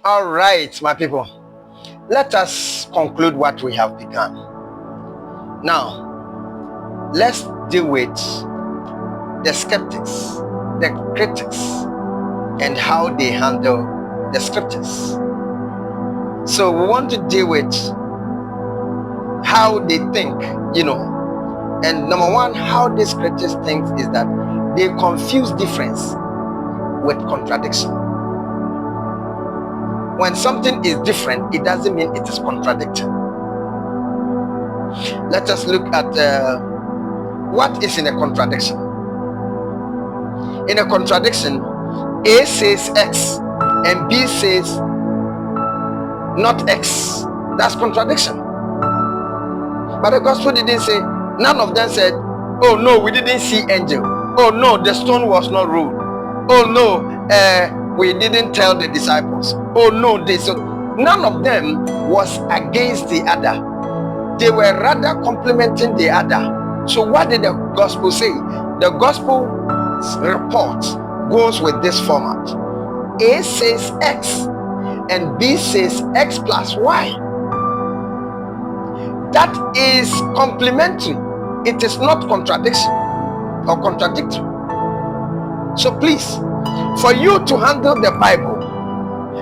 All right, my people. Let us conclude what we have begun. Now, let's deal with the skeptics, the critics, and how they handle the scriptures. So we want to deal with how they think, And number one, how these critics think is that they confuse difference with contradiction. When something is different, it doesn't mean it is contradicting. Let us look at what is in a contradiction. In a contradiction, A says X and B says not X. That's contradiction. But the gospel didn't say, none of them said, oh no, we didn't see angel. Oh no, the stone was not rolled. Oh no, we didn't tell the disciples. Oh no, none of them was against the other. They were rather complementing the other. So what did the gospel say? The gospel report goes with this format. A says X and B says X plus Y. That is complementary. It is not contradiction or contradictory. So please, for you to handle the Bible,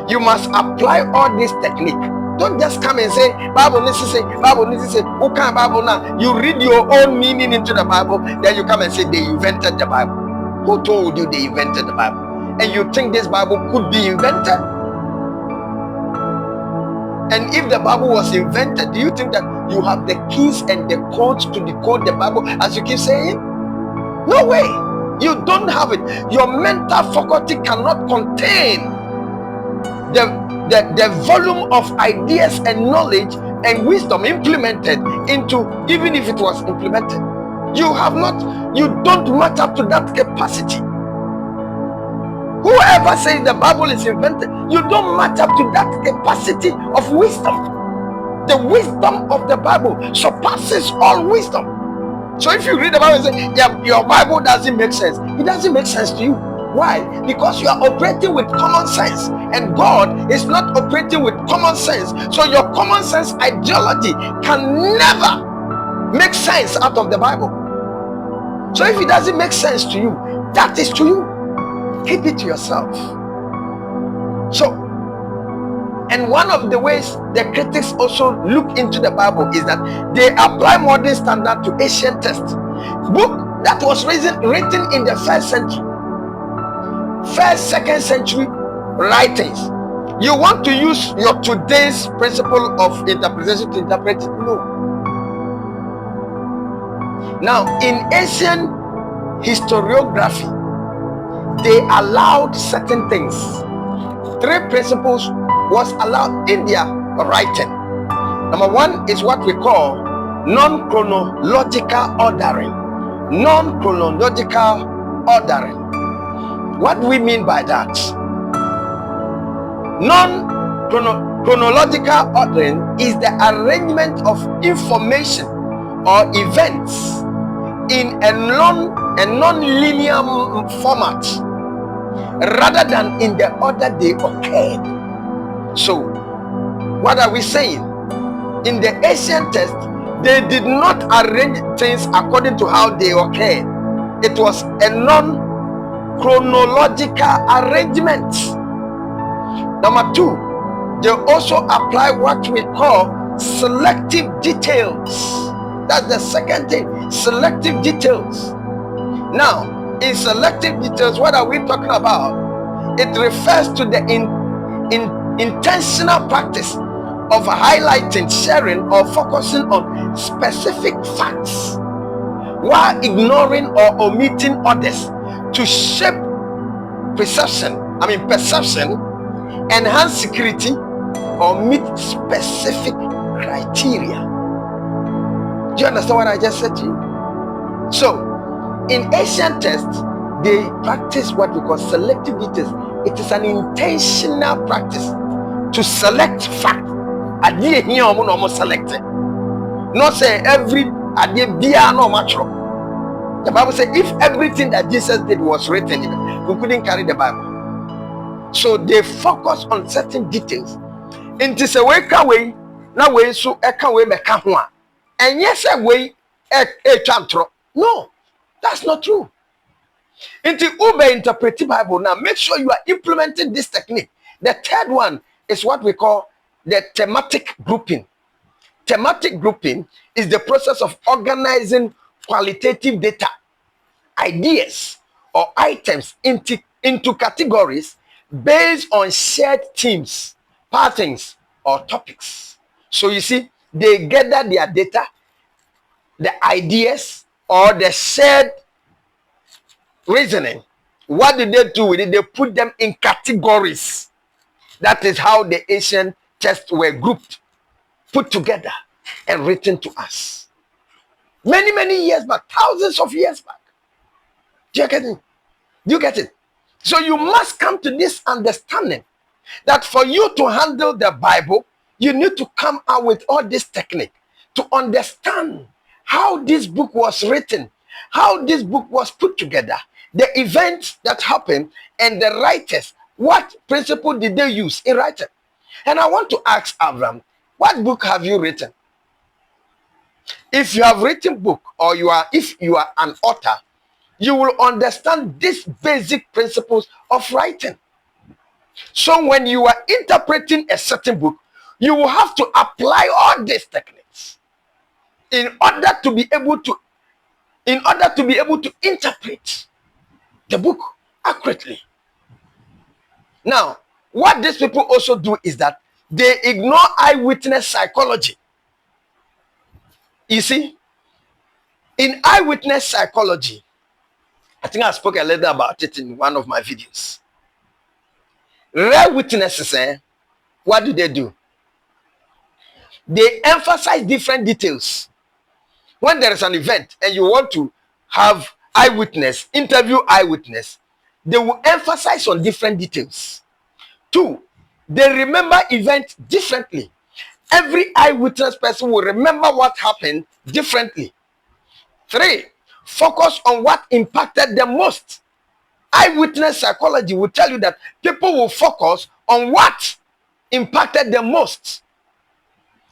you must apply all this technique. Don't just come and say, Bible needs to say, Bible needs to say, who can Bible now? You read your own meaning into the Bible, then you come and say they invented the Bible. Who told you they invented the Bible? And you think this Bible could be invented? And if the Bible was invented, do you think that you have the keys and the codes to decode the Bible, as you keep saying? No way. You don't have it. Your mental faculty cannot contain the volume of ideas and knowledge and wisdom implemented into, even if it was implemented. You don't match up to that capacity. Whoever says the Bible is invented, you don't match up to that capacity of wisdom. The wisdom of the Bible surpasses all wisdom. So if you read the Bible and say, yeah, your Bible doesn't make sense, it doesn't make sense to you. Why? Because you are operating with common sense, and God is not operating with common sense. So your common sense ideology can never make sense out of the Bible. So if it doesn't make sense to you, that is to you. Keep it to yourself. So, and one of the ways the critics also look into the Bible is that they apply modern standard to ancient text. Book that was written in the first century, second century writings. You want to use your today's principle of interpretation to interpret it? No. Now, in ancient historiography, they allowed certain things. 3 principles was allowed in their writing. Number one is what we call non-chronological ordering. Non-chronological ordering. What do we mean by that? Non-chronological ordering is the arrangement of information or events in a non-linear format rather than in the order they occurred. So what are we saying? In the ancient text, they did not arrange things according to how they occurred. It was a non-chronological arrangement. Number 2, they also apply what we call selective details. That's the second thing, selective details. Now, in selective details, what are we talking about? It refers to the intentional practice of highlighting, sharing, or focusing on specific facts while ignoring or omitting others to shape perception, enhance security, or meet specific criteria. Do you understand what I just said to you? So, in ancient texts, they practice what we call selective details. It is an intentional practice to select fact. Idea here almost selected. Not say every idea be no natural. The Bible says if everything that Jesus did was written, we couldn't carry the Bible. So they focus on certain details. It is a way way, now way so a can way meka ho a. And yes, a way a chantro. No, that's not true. Into Uber interpret the Bible now. Make sure you are implementing this technique. The third one is what we call the thematic grouping. Thematic grouping is the process of organizing qualitative data, ideas, or items into categories based on shared themes, patterns, or topics. So you see, they gather their data, the ideas, or the shared reasoning. What did they do with it? They put them in categories. That is how the ancient texts were grouped, put together, and written to us. Many, many years back, thousands of years back. Do you get it? Do you get it? So you must come to this understanding that for you to handle the Bible, you need to come out with all this technique to understand how this book was written, how this book was put together, the events that happened, and the writers. What principle did they use in writing? And I want to ask Abraham, what book have you written? If you have written book, or if you are an author, you will understand these basic principles of writing. So when you are interpreting a certain book, you will have to apply all these techniques in order to be able to interpret the book accurately. Now, what these people also do is that they ignore eyewitness psychology. You see, in eyewitness psychology, I think I spoke a little about it in one of my videos. Rare witnesses, what do? They emphasize different details. When there is an event and you want to have eyewitness, interview eyewitness, they will emphasize on different details. 2, they remember events differently. Every eyewitness person will remember what happened differently. 3, focus on what impacted them most. Eyewitness psychology will tell you that people will focus on what impacted them most.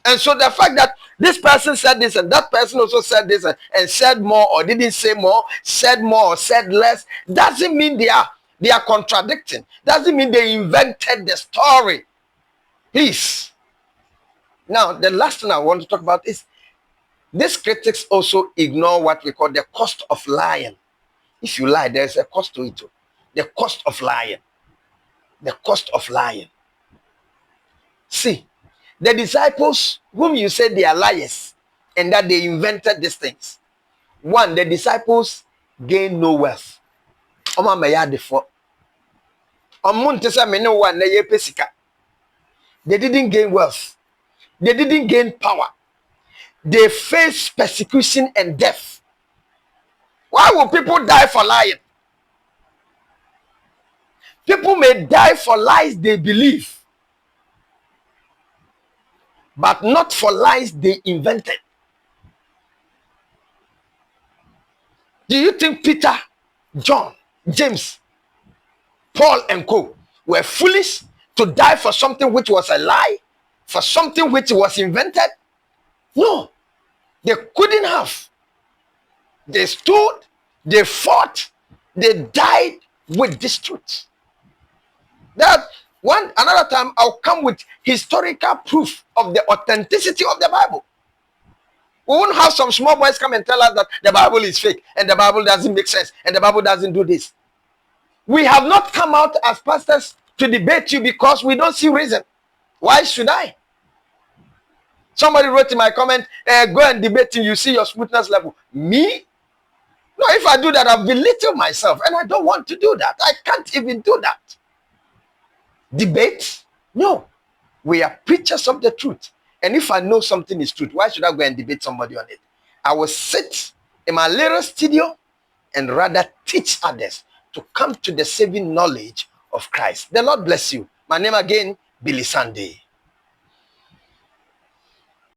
And so the fact that this person said this and that person also said this and said more or didn't say more or said less, doesn't mean they are contradicting. Doesn't mean they invented the story. Please. Now, the last thing I want to talk about is these critics also ignore what we call the cost of lying. If you lie, there's a cost to it. The cost of lying. The cost of lying. See, the disciples whom you said they are liars and that they invented these things. 1, the disciples gain no wealth. They didn't gain wealth. They didn't gain power. They faced persecution and death. Why will people die for lying? People may die for lies they believe, but not for lies they invented. Do you think Peter, John, James, Paul, and co. were foolish to die for something which was a lie, for something which was invented? No, they couldn't have. They stood, they fought, they died with this truth. That another time I'll come with historical proof of the authenticity of the Bible. We won't have some small boys come and tell us that the Bible is fake and the Bible doesn't make sense and the Bible doesn't do this. We have not come out as pastors to debate you because we don't see reason. Why should I? Somebody wrote in my comment, go and debate you see your smoothness level. Me? No, if I do that, I'll belittle myself and I don't want to do that. I can't even do that. Debate? No. We are preachers of the truth. And if I know something is truth, why should I go and debate somebody on it? I will sit in my little studio and rather teach others to come to the saving knowledge of Christ. The Lord bless you. My name again, Billy Sunday.